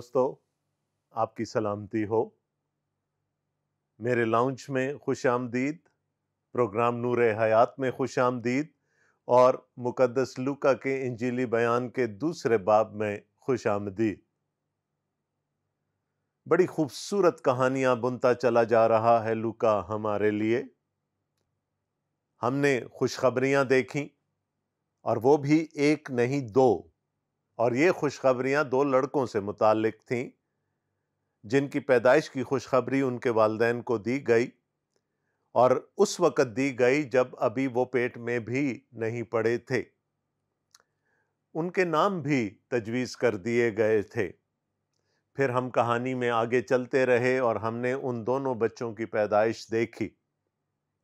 دوستو، آپ کی سلامتی ہو۔ میرے لاؤنج میں خوش آمدید، پروگرام نور حیات میں خوش آمدید اور مقدس لوکا کے انجیلی بیان کے دوسرے باب میں خوش آمدید۔ بڑی خوبصورت کہانیاں بنتا چلا جا رہا ہے لوکا ہمارے لیے۔ ہم نے خوشخبریاں دیکھیں اور وہ بھی ایک نہیں دو، اور یہ خوشخبریاں دو لڑکوں سے متعلق تھیں جن کی پیدائش کی خوشخبری ان کے والدین کو دی گئی، اور اس وقت دی گئی جب ابھی وہ پیٹ میں بھی نہیں پڑے تھے۔ ان کے نام بھی تجویز کر دیے گئے تھے۔ پھر ہم کہانی میں آگے چلتے رہے اور ہم نے ان دونوں بچوں کی پیدائش دیکھی۔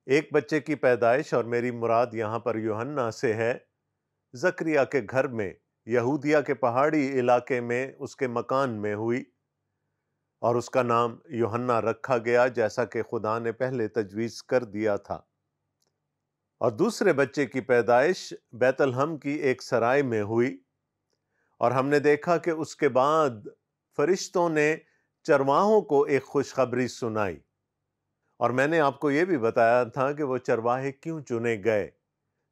ایک بچے کی پیدائش، اور میری مراد یہاں پر یوحنا سے ہے، زکریا کے گھر میں، یہودیہ کے پہاڑی علاقے میں اس کے مکان میں ہوئی، اور اس کا نام یوحنا رکھا گیا جیسا کہ خدا نے پہلے تجویز کر دیا تھا۔ اور دوسرے بچے کی پیدائش بیت لحم کی ایک سرائے میں ہوئی، اور ہم نے دیکھا کہ اس کے بعد فرشتوں نے چرواہوں کو ایک خوشخبری سنائی، اور میں نے آپ کو یہ بھی بتایا تھا کہ وہ چرواہے کیوں چنے گئے۔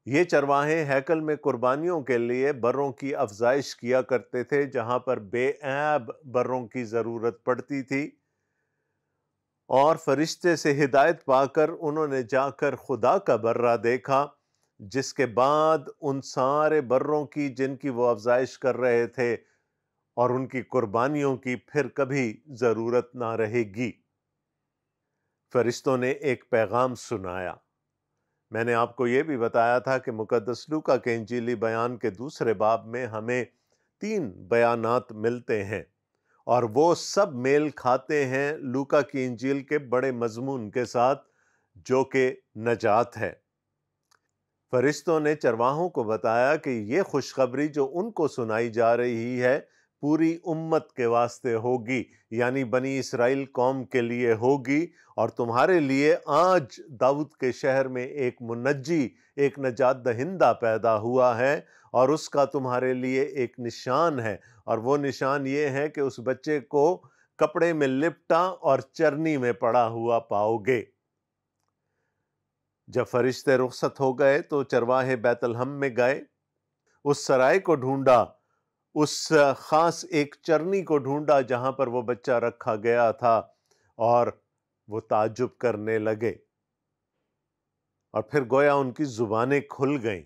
یہ چرواہے ہیکل میں قربانیوں کے لیے بروں کی افزائش کیا کرتے تھے، جہاں پر بے عیب بروں کی ضرورت پڑتی تھی، اور فرشتے سے ہدایت پا کر انہوں نے جا کر خدا کا برہ دیکھا، جس کے بعد ان سارے بروں کی جن کی وہ افزائش کر رہے تھے اور ان کی قربانیوں کی پھر کبھی ضرورت نہ رہے گی۔ فرشتوں نے ایک پیغام سنایا۔ میں نے آپ کو یہ بھی بتایا تھا کہ مقدس لوکا کے انجیلی بیان کے دوسرے باب میں ہمیں 3 بیانات ملتے ہیں، اور وہ سب میل کھاتے ہیں لوکا کی انجیل کے بڑے مضمون کے ساتھ، جو کہ نجات ہے۔ فرشتوں نے چرواہوں کو بتایا کہ یہ خوشخبری جو ان کو سنائی جا رہی ہے پوری امت کے واسطے ہوگی، یعنی بنی اسرائیل قوم کے لیے ہوگی، اور تمہارے لیے آج داؤد کے شہر میں ایک منجی، ایک نجات دہندہ پیدا ہوا ہے، اور اس کا تمہارے لیے ایک نشان ہے، اور وہ نشان یہ ہے کہ اس بچے کو کپڑے میں لپٹا اور چرنی میں پڑا ہوا پاؤ گے۔ جب فرشتے رخصت ہو گئے تو چرواہے بیت لحم میں گئے، اس سرائے کو ڈھونڈا، اس خاص ایک چرنی کو ڈھونڈا جہاں پر وہ بچہ رکھا گیا تھا، اور وہ تعجب کرنے لگے، اور پھر گویا ان کی زبانیں کھل گئیں۔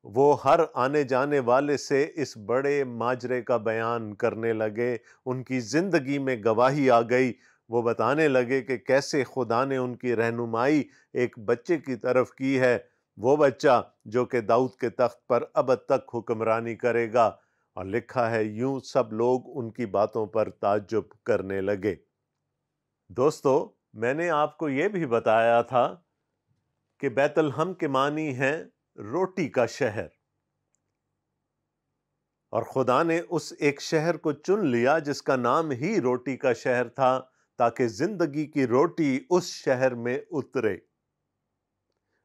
وہ ہر آنے جانے والے سے اس بڑے ماجرے کا بیان کرنے لگے، ان کی زندگی میں گواہی آ گئی۔ وہ بتانے لگے کہ کیسے خدا نے ان کی رہنمائی ایک بچے کی طرف کی ہے، وہ بچہ جو کہ داؤد کے تخت پر ابد تک حکمرانی کرے گا، اور لکھا ہے یوں سب لوگ ان کی باتوں پر تعجب کرنے لگے۔ دوستو، میں نے آپ کو یہ بھی بتایا تھا کہ بیت لحم کے معنی ہے روٹی کا شہر، اور خدا نے اس ایک شہر کو چن لیا جس کا نام ہی روٹی کا شہر تھا، تاکہ زندگی کی روٹی اس شہر میں اترے۔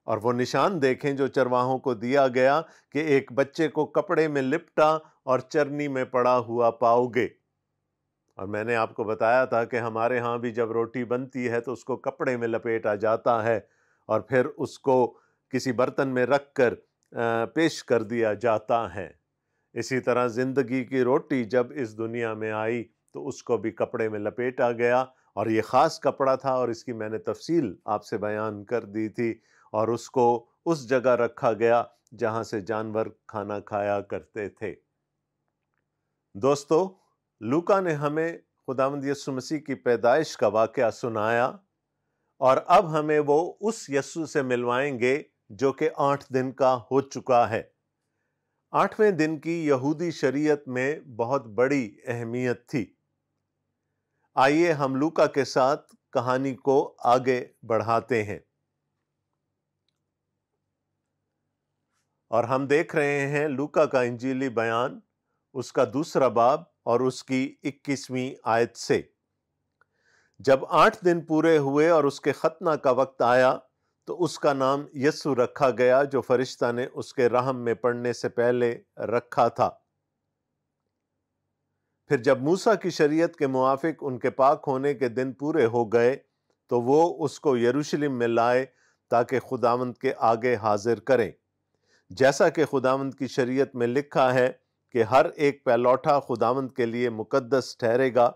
اور وہ نشان دیکھیں جو چرواہوں کو دیا گیا کہ ایک بچے کو کپڑے میں لپٹا اور چرنی میں پڑا ہوا پاؤ گے۔ اور میں نے آپ کو بتایا تھا کہ ہمارے ہاں بھی جب روٹی بنتی ہے تو اس کو کپڑے میں لپیٹا جاتا ہے، اور پھر اس کو کسی برتن میں رکھ کر پیش کر دیا جاتا ہے۔ اسی طرح زندگی کی روٹی جب اس دنیا میں آئی تو اس کو بھی کپڑے میں لپیٹا گیا، اور یہ خاص کپڑا تھا، اور اس کی میں نے تفصیل آپ سے بیان کر دی تھی، اور اس کو اس جگہ رکھا گیا جہاں سے جانور کھانا کھایا کرتے تھے۔ دوستو، لوکا نے ہمیں خداوند یسوع مسیح کی پیدائش کا واقعہ سنایا، اور اب ہمیں وہ اس یسوع سے ملوائیں گے جو کہ 8 دن کا ہو چکا ہے۔ 8ویں دن کی یہودی شریعت میں بہت بڑی اہمیت تھی۔ آئیے ہم لوکا کے ساتھ کہانی کو آگے بڑھاتے ہیں، اور ہم دیکھ رہے ہیں لوکا کا انجیلی بیان، اس کا دوسرا باب اور اس کی 21ویں آیت سے۔ جب 8 دن پورے ہوئے اور اس کے ختنہ کا وقت آیا تو اس کا نام یسوع رکھا گیا، جو فرشتہ نے اس کے رحم میں پڑنے سے پہلے رکھا تھا۔ پھر جب موسیٰ کی شریعت کے موافق ان کے پاک ہونے کے دن پورے ہو گئے تو وہ اس کو یروشلم میں لائے تاکہ خداوند کے آگے حاضر کریں، جیسا کہ خداوند کی شریعت میں لکھا ہے کہ ہر ایک پہلوٹا خداوند کے لیے مقدس ٹھہرے گا،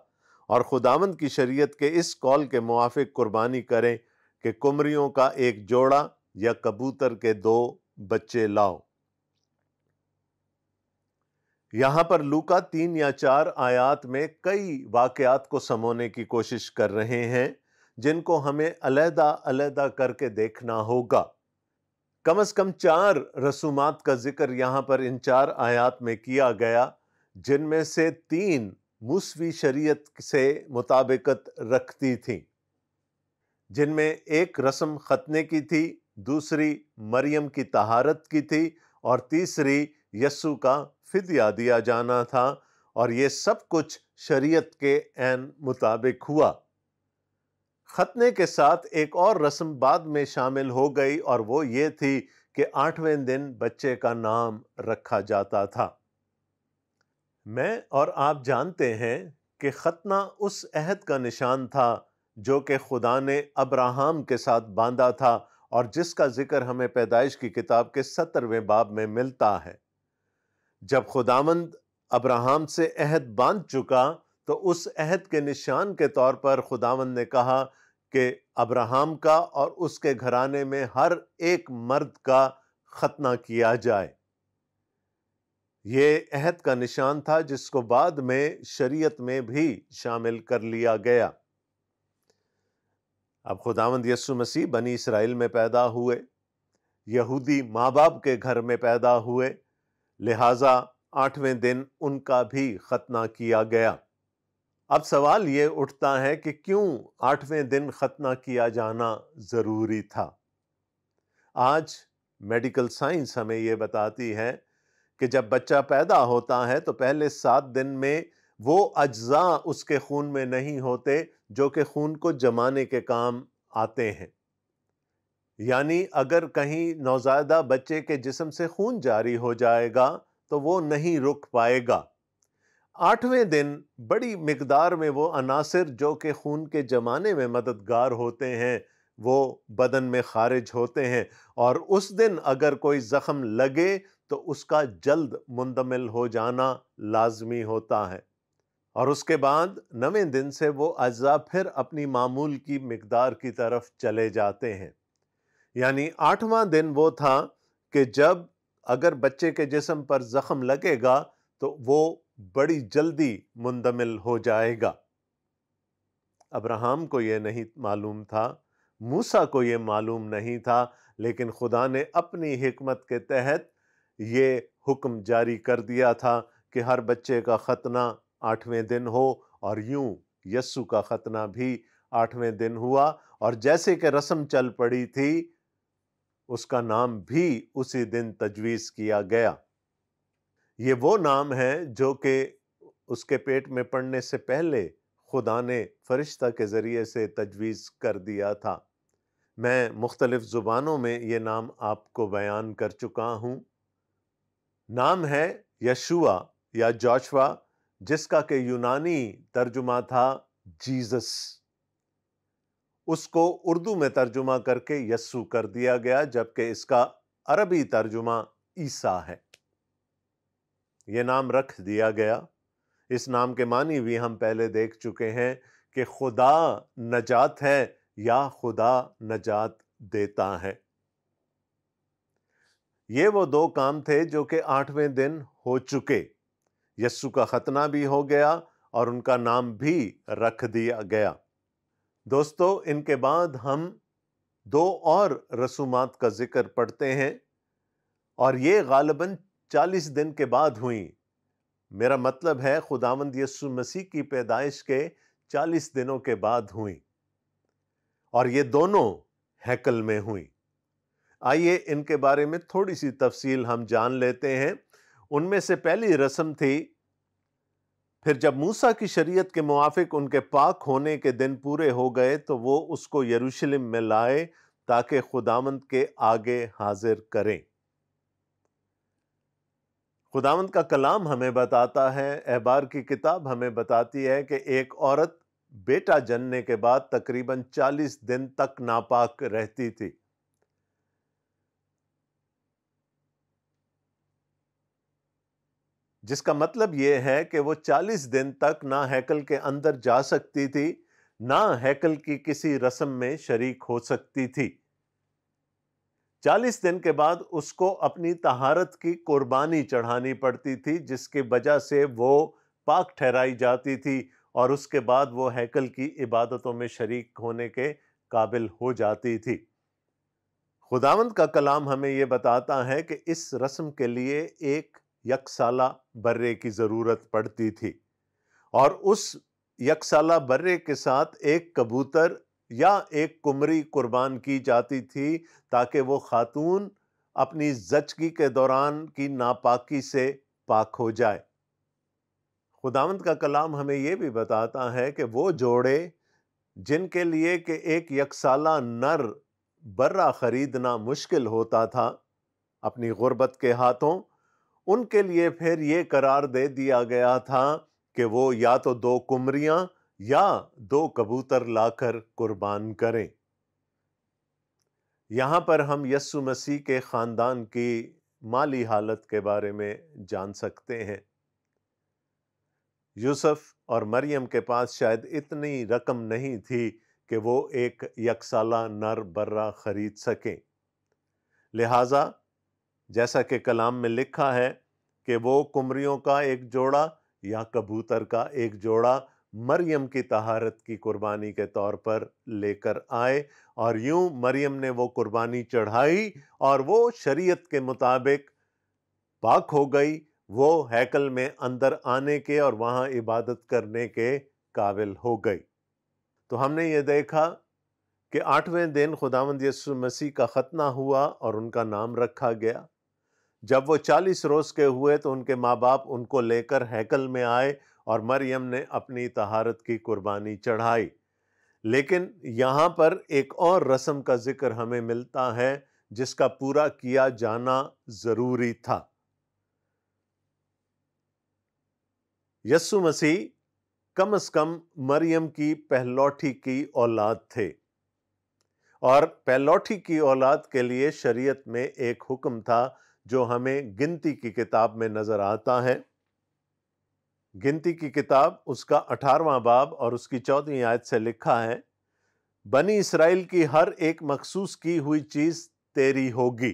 اور خداوند کی شریعت کے اس قول کے موافق قربانی کریں کہ کمریوں کا ایک جوڑا یا کبوتر کے 2 بچے لاؤ۔ یہاں پر لوکا 3 یا 4 آیات میں کئی واقعات کو سمونے کی کوشش کر رہے ہیں جن کو ہمیں علیحدہ علیحدہ کر کے دیکھنا ہوگا۔ کم از کم 4 رسومات کا ذکر یہاں پر ان 4 آیات میں کیا گیا، جن میں سے 3 موسوی شریعت سے مطابقت رکھتی تھیں، جن میں ایک رسم ختنے کی تھی، دوسری مریم کی طہارت کی تھی، اور تیسری یسوع کا فدیہ دیا جانا تھا، اور یہ سب کچھ شریعت کے عین مطابق ہوا۔ ختنے کے ساتھ ایک اور رسم بعد میں شامل ہو گئی، اور وہ یہ تھی کہ 8ویں دن بچے کا نام رکھا جاتا تھا۔ میں اور آپ جانتے ہیں کہ ختنہ اس عہد کا نشان تھا جو کہ خدا نے ابراہم کے ساتھ باندھا تھا، اور جس کا ذکر ہمیں پیدائش کی کتاب کے 17ویں باب میں ملتا ہے۔ جب خداوند ابراہم سے عہد باندھ چکا تو اس عہد کے نشان کے طور پر خداوند نے کہا کہ ابراہم کا اور اس کے گھرانے میں ہر ایک مرد کا ختنہ کیا جائے۔ یہ عہد کا نشان تھا جس کو بعد میں شریعت میں بھی شامل کر لیا گیا۔ اب خداوند یسوع مسیح بنی اسرائیل میں پیدا ہوئے، یہودی ماں باپ کے گھر میں پیدا ہوئے، لہٰذا 8ویں دن ان کا بھی ختنہ کیا گیا۔ اب سوال یہ اٹھتا ہے کہ کیوں 8ویں دن ختنہ کیا جانا ضروری تھا؟ آج میڈیکل سائنس ہمیں یہ بتاتی ہے کہ جب بچہ پیدا ہوتا ہے تو پہلے 7 دن میں وہ اجزاء اس کے خون میں نہیں ہوتے جو کہ خون کو جمانے کے کام آتے ہیں۔ یعنی اگر کہیں نوزائیدہ بچے کے جسم سے خون جاری ہو جائے گا تو وہ نہیں رک پائے گا۔ 8ویں دن بڑی مقدار میں وہ عناصر جو کہ خون کے جمانے میں مددگار ہوتے ہیں وہ بدن میں خارج ہوتے ہیں، اور اس دن اگر کوئی زخم لگے تو اس کا جلد مندمل ہو جانا لازمی ہوتا ہے، اور اس کے بعد 9ویں دن سے وہ اجزاء پھر اپنی معمول کی مقدار کی طرف چلے جاتے ہیں۔ یعنی 8واں دن وہ تھا کہ جب اگر بچے کے جسم پر زخم لگے گا تو وہ بڑی جلدی مندمل ہو جائے گا۔ ابراہم کو یہ نہیں معلوم تھا، موسیٰ کو یہ معلوم نہیں تھا، لیکن خدا نے اپنی حکمت کے تحت یہ حکم جاری کر دیا تھا کہ ہر بچے کا ختنہ 8ویں دن ہو، اور یوں یسوع کا ختنہ بھی 8ویں دن ہوا، اور جیسے کہ رسم چل پڑی تھی اس کا نام بھی اسی دن تجویز کیا گیا۔ یہ وہ نام ہے جو کہ اس کے پیٹ میں پڑنے سے پہلے خدا نے فرشتہ کے ذریعے سے تجویز کر دیا تھا۔ میں مختلف زبانوں میں یہ نام آپ کو بیان کر چکا ہوں۔ نام ہے یشوع یا جوشوا، جس کا کہ یونانی ترجمہ تھا جیزس۔ اس کو اردو میں ترجمہ کر کے یسوع کر دیا گیا، جبکہ اس کا عربی ترجمہ عیسیٰ ہے۔ یہ نام رکھ دیا گیا۔ اس نام کے معنی بھی ہم پہلے دیکھ چکے ہیں کہ خدا نجات ہے یا خدا نجات دیتا ہے۔ یہ وہ 2 کام تھے جو کہ 8ویں دن ہو چکے۔ یسوع کا ختنہ بھی ہو گیا اور ان کا نام بھی رکھ دیا گیا۔ دوستو، ان کے بعد ہم 2 اور رسومات کا ذکر پڑھتے ہیں، اور یہ غالباً 40 دن کے بعد ہوئیں۔ میرا مطلب ہے خداوند یسوع مسیح کی پیدائش کے 40 دنوں کے بعد ہوئیں، اور یہ دونوں ہیکل میں ہوئیں۔ آئیے ان کے بارے میں تھوڑی سی تفصیل ہم جان لیتے ہیں۔ ان میں سے پہلی رسم تھی، پھر جب موسیٰ کی شریعت کے موافق ان کے پاک ہونے کے دن پورے ہو گئے تو وہ اس کو یروشلم میں لائے تاکہ خداوند کے آگے حاضر کریں۔ خداوند کا کلام ہمیں بتاتا ہے، احبار کی کتاب ہمیں بتاتی ہے کہ ایک عورت بیٹا جننے کے بعد تقریباً 40 دن تک ناپاک رہتی تھی۔ جس کا مطلب یہ ہے کہ وہ 40 دن تک نہ ہیکل کے اندر جا سکتی تھی، نہ ہیکل کی کسی رسم میں شریک ہو سکتی تھی۔ 40 دن کے بعد اس کو اپنی طہارت کی قربانی چڑھانی پڑتی تھی، جس کی وجہ سے وہ پاک ٹھہرائی جاتی تھی اور اس کے بعد وہ ہیکل کی عبادتوں میں شریک ہونے کے قابل ہو جاتی تھی۔ خداوند کا کلام ہمیں یہ بتاتا ہے کہ اس رسم کے لیے ایک یک سالہ برے کی ضرورت پڑتی تھی، اور اس یک سالہ برے کے ساتھ ایک کبوتر یا ایک قمری قربان کی جاتی تھی، تاکہ وہ خاتون اپنی زچگی کے دوران کی ناپاکی سے پاک ہو جائے۔ خداوند کا کلام ہمیں یہ بھی بتاتا ہے کہ وہ جوڑے جن کے لیے کہ ایک یک سالہ نر برہ خریدنا مشکل ہوتا تھا اپنی غربت کے ہاتھوں، ان کے لیے پھر یہ قرار دے دیا گیا تھا کہ وہ یا تو 2 قمریاں یا 2 کبوتر لا کر قربان کریں۔ یہاں پر ہم یسوع مسیح کے خاندان کی مالی حالت کے بارے میں جان سکتے ہیں۔ یوسف اور مریم کے پاس شاید اتنی رقم نہیں تھی کہ وہ ایک یک سالہ نر برہ خرید سکیں، لہٰذا جیسا کہ کلام میں لکھا ہے کہ وہ قمریوں کا ایک جوڑا یا کبوتر کا ایک جوڑا مریم کی طہارت کی قربانی کے طور پر لے کر آئے، اور یوں مریم نے وہ قربانی چڑھائی اور وہ شریعت کے مطابق پاک ہو گئی، وہ ہیکل میں اندر آنے کے اور وہاں عبادت کرنے کے قابل ہو گئی۔ تو ہم نے یہ دیکھا کہ 8ویں دن خداوند یسوع مسیح کا ختنہ ہوا اور ان کا نام رکھا گیا۔ جب وہ 40 روز کے ہوئے تو ان کے ماں باپ ان کو لے کر ہیکل میں آئے اور مریم نے اپنی طہارت کی قربانی چڑھائی۔ لیکن یہاں پر ایک اور رسم کا ذکر ہمیں ملتا ہے جس کا پورا کیا جانا ضروری تھا۔ یسوع مسیح کم از کم مریم کی پہلوٹی کی اولاد تھے، اور پہلوٹی کی اولاد کے لیے شریعت میں ایک حکم تھا جو ہمیں گنتی کی کتاب میں نظر آتا ہے۔ گنتی کی کتاب اس کا 18واں باب اور اس کی 14ویں آیت سے لکھا ہے، بنی اسرائیل کی ہر ایک مخصوص کی ہوئی چیز تیری ہوگی۔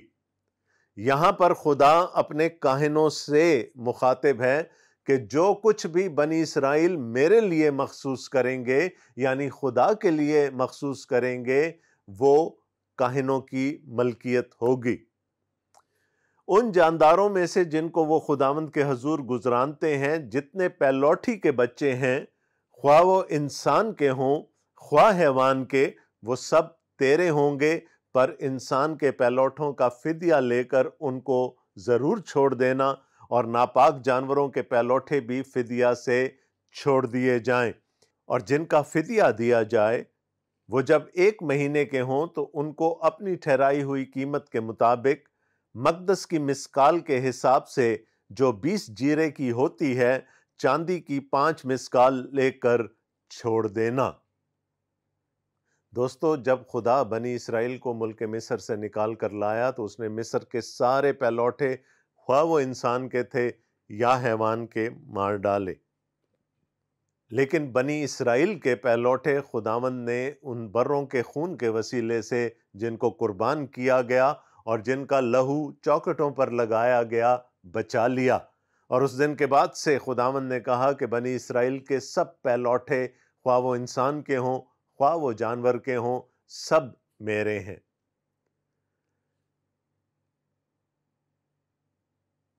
یہاں پر خدا اپنے کاہنوں سے مخاطب ہے کہ جو کچھ بھی بنی اسرائیل میرے لیے مخصوص کریں گے، یعنی خدا کے لیے مخصوص کریں گے، وہ کاہنوں کی ملکیت ہوگی۔ ان جانداروں میں سے جن کو وہ خداوند کے حضور گزرانتے ہیں، جتنے پہلوٹی کے بچے ہیں، خواہ وہ انسان کے ہوں خواہ حیوان کے، وہ سب تیرے ہوں گے، پر انسان کے پہلوٹوں کا فدیہ لے کر ان کو ضرور چھوڑ دینا، اور ناپاک جانوروں کے پہلوٹے بھی فدیہ سے چھوڑ دیے جائیں، اور جن کا فدیہ دیا جائے وہ جب 1 مہینے کے ہوں تو ان کو اپنی ٹھہرائی ہوئی قیمت کے مطابق مقدس کی مسکال کے حساب سے جو 20 جیرے کی ہوتی ہے، چاندی کی 5 مسکال لے کر چھوڑ دینا۔ دوستو، جب خدا بنی اسرائیل کو ملک مصر سے نکال کر لایا تو اس نے مصر کے سارے پہلوٹے، خواہ وہ انسان کے تھے یا حیوان کے، مار ڈالے، لیکن بنی اسرائیل کے پہلوٹے خداوند نے ان بروں کے خون کے وسیلے سے جن کو قربان کیا گیا اور جن کا لہو چوکھٹوں پر لگایا گیا، بچا لیا۔ اور اس دن کے بعد سے خداوند نے کہا کہ بنی اسرائیل کے سب پہلوٹے، خواہ وہ انسان کے ہوں خواہ وہ جانور کے ہوں، سب میرے ہیں۔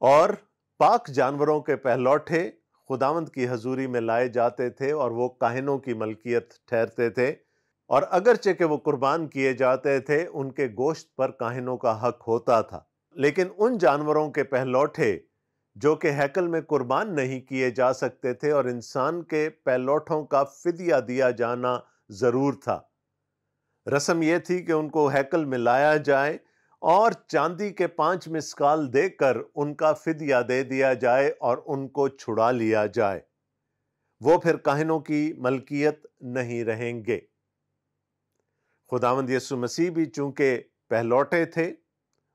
اور پاک جانوروں کے پہلوٹے خداوند کی حضوری میں لائے جاتے تھے اور وہ کاہنوں کی ملکیت ٹھہرتے تھے، اور اگرچہ کہ وہ قربان کیے جاتے تھے، ان کے گوشت پر کاہنوں کا حق ہوتا تھا۔ لیکن ان جانوروں کے پہلوٹے جو کہ ہیکل میں قربان نہیں کیے جا سکتے تھے، اور انسان کے پہلوٹوں کا فدیہ دیا جانا ضرور تھا۔ رسم یہ تھی کہ ان کو ہیکل میں لایا جائے اور چاندی کے 5 مسکال دے کر ان کا فدیہ دے دیا جائے اور ان کو چھڑا لیا جائے۔ وہ پھر کاہنوں کی ملکیت نہیں رہیں گے۔ خداوند یسوع مسیح بھی چونکہ پہلوٹے تھے،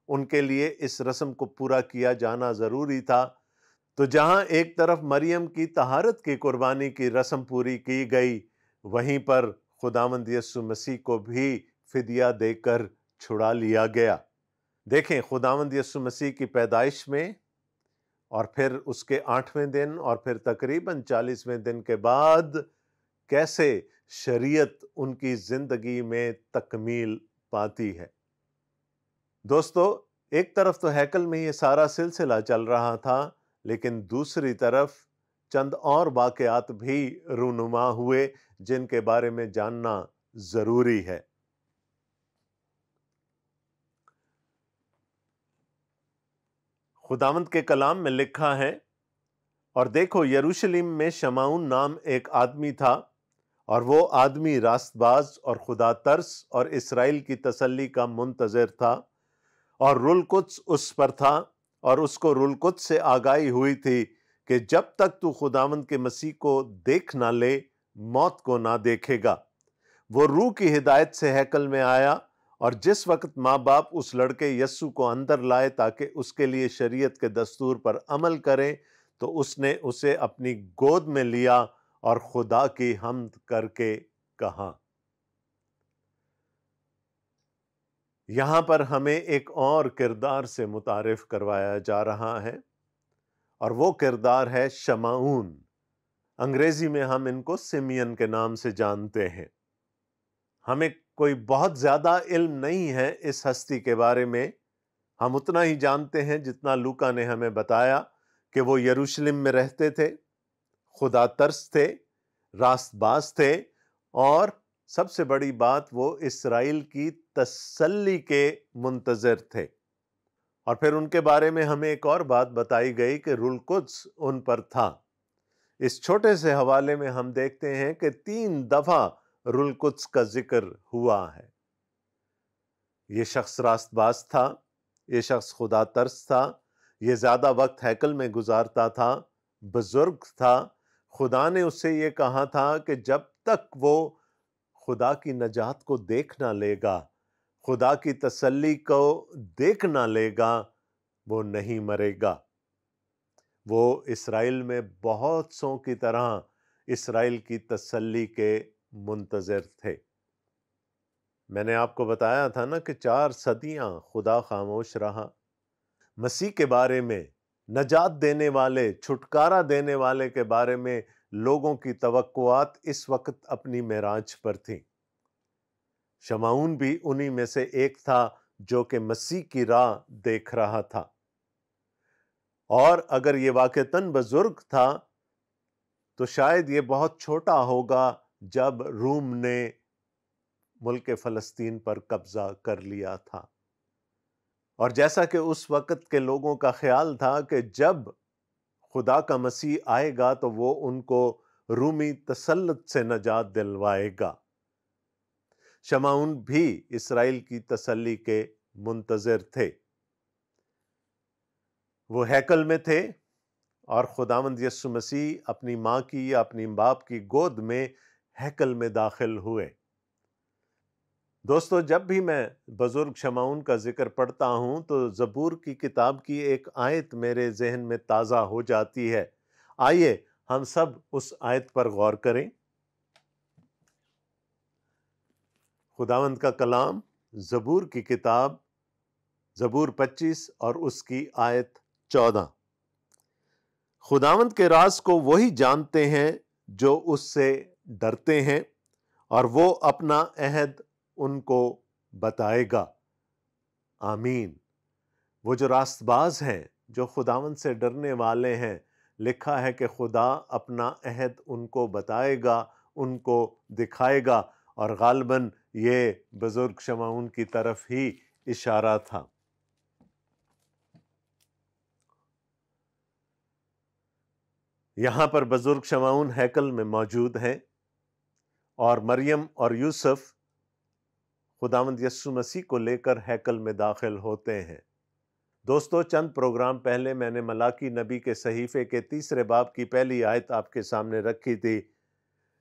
ان کے لیے اس رسم کو پورا کیا جانا ضروری تھا، تو جہاں ایک طرف مریم کی طہارت کی قربانی کی رسم پوری کی گئی، وہیں پر خداوند یسوع مسیح کو بھی فدیہ دے کر چھڑا لیا گیا۔ دیکھیں خداوند یسوع مسیح کی پیدائش میں، اور پھر اس کے 8ویں دن، اور پھر تقریباً 40ویں دن کے بعد کیسے شریعت ان کی زندگی میں تکمیل پاتی ہے۔ دوستو، ایک طرف تو ہیکل میں یہ سارا سلسلہ چل رہا تھا، لیکن دوسری طرف چند اور واقعات بھی رونما ہوئے جن کے بارے میں جاننا ضروری ہے۔ خداوند کے کلام میں لکھا ہے، اور دیکھو یروشلم میں شمعون نام ایک آدمی تھا، اور وہ آدمی راست باز اور خدا ترس اور اسرائیل کی تسلی کا منتظر تھا، اور روح القدس اس پر تھا، اور اس کو روح القدس سے آگاہی ہوئی تھی کہ جب تک تو خداوند کے مسیح کو دیکھ نہ لے، موت کو نہ دیکھے گا۔ وہ روح کی ہدایت سے ہیکل میں آیا، اور جس وقت ماں باپ اس لڑکے یسوع کو اندر لائے تاکہ اس کے لیے شریعت کے دستور پر عمل کریں، تو اس نے اسے اپنی گود میں لیا اور خدا کی حمد کر کے کہا۔ یہاں پر ہمیں ایک اور کردار سے متعارف کروایا جا رہا ہے، اور وہ کردار ہے شمعون۔ انگریزی میں ہم ان کو سمیون کے نام سے جانتے ہیں۔ ہمیں کوئی بہت زیادہ علم نہیں ہے اس ہستی کے بارے میں، ہم اتنا ہی جانتے ہیں جتنا لوکا نے ہمیں بتایا کہ وہ یروشلم میں رہتے تھے، خدا ترس تھے، راست باز تھے، اور سب سے بڑی بات وہ اسرائیل کی تسلی کے منتظر تھے۔ اور پھر ان کے بارے میں ہمیں ایک اور بات بتائی گئی کہ روح القدس ان پر تھا۔ اس چھوٹے سے حوالے میں ہم دیکھتے ہیں کہ 3 دفعہ روح القدس کا ذکر ہوا ہے۔ یہ شخص راست باز تھا، یہ شخص خدا ترس تھا، یہ زیادہ وقت ہیکل میں گزارتا تھا، بزرگ تھا۔ خدا نے اس سے یہ کہا تھا کہ جب تک وہ خدا کی نجات کو دیکھ نہ لے گا، خدا کی تسلی کو دیکھ نہ لے گا، وہ نہیں مرے گا۔ وہ اسرائیل میں بہت سوں کی طرح اسرائیل کی تسلی کے منتظر تھے۔ میں نے آپ کو بتایا تھا نا کہ 4 صدیاں خدا خاموش رہا۔ مسیح کے بارے میں، نجات دینے والے، چھٹکارا دینے والے کے بارے میں لوگوں کی توقعات اس وقت اپنی معراج پر تھیں۔ شمعون بھی انہی میں سے ایک تھا جو کہ مسیح کی راہ دیکھ رہا تھا۔ اور اگر یہ واقعتاً بزرگ تھا تو شاید یہ بہت چھوٹا ہوگا جب روم نے ملک فلسطین پر قبضہ کر لیا تھا۔ اور جیسا کہ اس وقت کے لوگوں کا خیال تھا کہ جب خدا کا مسیح آئے گا تو وہ ان کو رومی تسلط سے نجات دلوائے گا۔ شمعون بھی اسرائیل کی تسلی کے منتظر تھے۔ وہ ہیکل میں تھے، اور خداوند یسوع مسیح اپنی ماں کی یا اپنی باپ کی گود میں ہیکل میں داخل ہوئے۔ دوستو، جب بھی میں بزرگ شمعون کا ذکر پڑھتا ہوں تو زبور کی کتاب کی ایک آیت میرے ذہن میں تازہ ہو جاتی ہے۔ آئیے ہم سب اس آیت پر غور کریں۔ خداوند کا کلام، زبور کی کتاب، زبور 25 اور اس کی آیت 14۔ خداوند کے راز کو وہی جانتے ہیں جو اس سے ڈرتے ہیں، اور وہ اپنا عہد ان کو بتائے گا۔ آمین۔ وہ جو راست باز ہیں، جو خداوند سے ڈرنے والے ہیں، لکھا ہے کہ خدا اپنا عہد ان کو بتائے گا، ان کو دکھائے گا، اور غالباً یہ بزرگ شمعون کی طرف ہی اشارہ تھا۔ یہاں پر بزرگ شمعون ہیکل میں موجود ہیں، اور مریم اور یوسف خداوند یسوع مسیح کو لے کر ہیکل میں داخل ہوتے ہیں۔ دوستو، چند پروگرام پہلے میں نے ملاکی نبی کے صحیفے کے 3 باب کی پہلی آیت آپ کے سامنے رکھی تھی،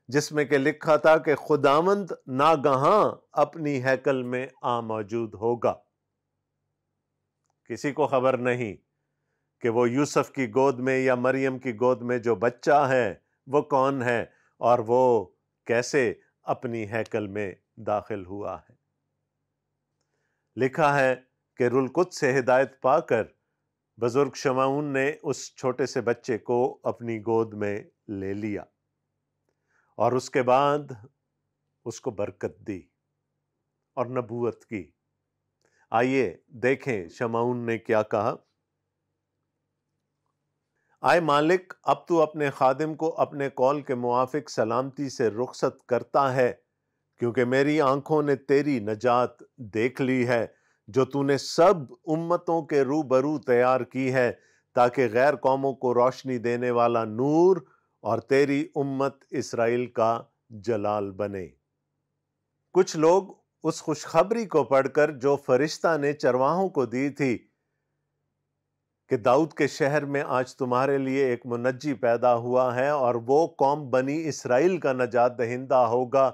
جس میں کہ لکھا تھا کہ خداوند ناگہاں اپنی ہیکل میں آ موجود ہوگا۔ کسی کو خبر نہیں کہ وہ یوسف کی گود میں یا مریم کی گود میں جو بچہ ہے وہ کون ہے اور وہ کیسے اپنی ہیکل میں داخل ہوا ہے۔ لکھا ہے کہ روح القدس سے ہدایت پا کر بزرگ شمعون نے اس چھوٹے سے بچے کو اپنی گود میں لے لیا اور اس کے بعد اس کو برکت دی اور نبوت کی۔ آئیے دیکھیں شمعون نے کیا کہا۔ آئے مالک، اب تو اپنے خادم کو اپنے قول کے موافق سلامتی سے رخصت کرتا ہے، کیونکہ میری آنکھوں نے تیری نجات دیکھ لی ہے جو تو نے سب امتوں کے روبرو تیار کی ہے، تاکہ غیر قوموں کو روشنی دینے والا نور اور تیری امت اسرائیل کا جلال بنے۔ کچھ لوگ اس خوشخبری کو پڑھ کر جو فرشتہ نے چرواہوں کو دی تھی کہ داؤد کے شہر میں آج تمہارے لیے ایک منجی پیدا ہوا ہے اور وہ قوم بنی اسرائیل کا نجات دہندہ ہوگا،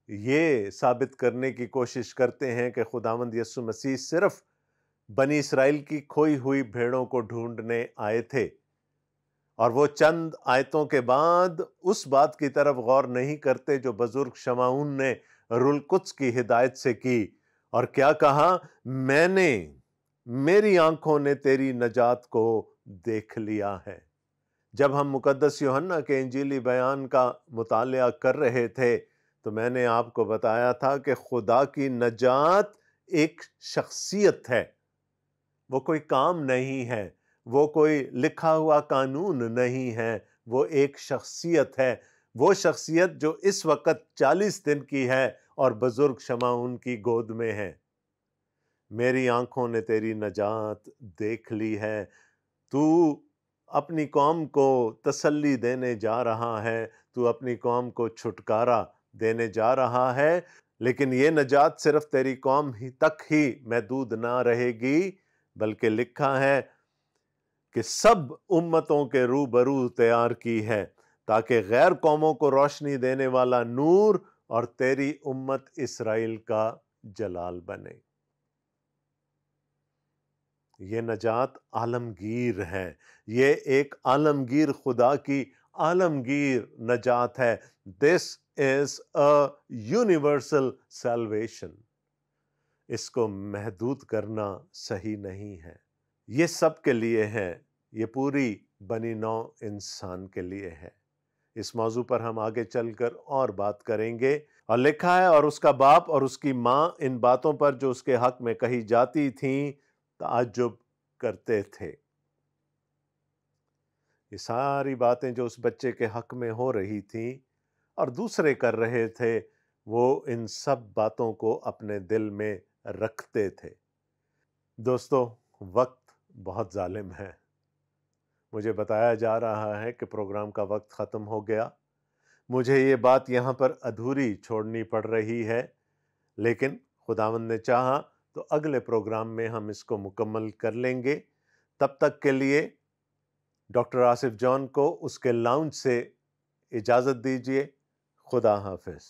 یہ ثابت کرنے کی کوشش کرتے ہیں کہ خداوند یسوع مسیح صرف بنی اسرائیل کی کھوئی ہوئی بھیڑوں کو ڈھونڈنے آئے تھے، اور وہ چند آیتوں کے بعد اس بات کی طرف غور نہیں کرتے جو بزرگ شمعون نے روح القدس کی ہدایت سے کی، اور کیا کہا؟ میری آنکھوں نے تیری نجات کو دیکھ لیا ہے۔ جب ہم مقدس یوحنا کے انجیلی بیان کا مطالعہ کر رہے تھے تو میں نے آپ کو بتایا تھا کہ خدا کی نجات ایک شخصیت ہے، وہ کوئی کام نہیں ہے، وہ کوئی لکھا ہوا قانون نہیں ہے، وہ ایک شخصیت ہے، وہ شخصیت جو اس وقت 40 دن کی ہے اور بزرگ شمعون کی گود میں ہے۔ میری آنکھوں نے تیری نجات دیکھ لی ہے۔ تو اپنی قوم کو تسلی دینے جا رہا ہے، تو اپنی قوم کو چھٹکارا دینے جا رہا ہے، لیکن یہ نجات صرف تیری قوم ہی تک ہی محدود نہ رہے گی، بلکہ لکھا ہے کہ سب امتوں کے روبرو تیار کی ہے، تاکہ غیر قوموں کو روشنی دینے والا نور اور تیری امت اسرائیل کا جلال بنے۔ یہ نجات عالمگیر ہے، یہ ایک عالمگیر خدا کی عالمگیر نجات ہے۔ This is a universal salvation۔ اس کو محدود کرنا صحیح نہیں ہے۔ یہ سب کے لیے ہے، یہ پوری بنی نوع انسان کے لیے ہے۔ اس موضوع پر ہم آگے چل کر اور بات کریں گے، اور لکھا ہے اور اس کا باپ اور اس کی ماں ان باتوں پر جو اس کے حق میں کہی جاتی تھیں تعجب کرتے تھے۔ یہ ساری باتیں جو اس بچے کے حق میں ہو رہی تھیں اور دوسرے کر رہے تھے، وہ ان سب باتوں کو اپنے دل میں رکھتے تھے۔ دوستو، وقت بہت ظالم ہے۔ مجھے بتایا جا رہا ہے کہ پروگرام کا وقت ختم ہو گیا۔ مجھے یہ بات یہاں پر ادھوری چھوڑنی پڑ رہی ہے، لیکن خداوند نے چاہا تو اگلے پروگرام میں ہم اس کو مکمل کر لیں گے۔ تب تک کے لیے ڈاکٹر آصف جان کو اس کے لاؤنج سے اجازت دیجیے۔ خدا حافظ۔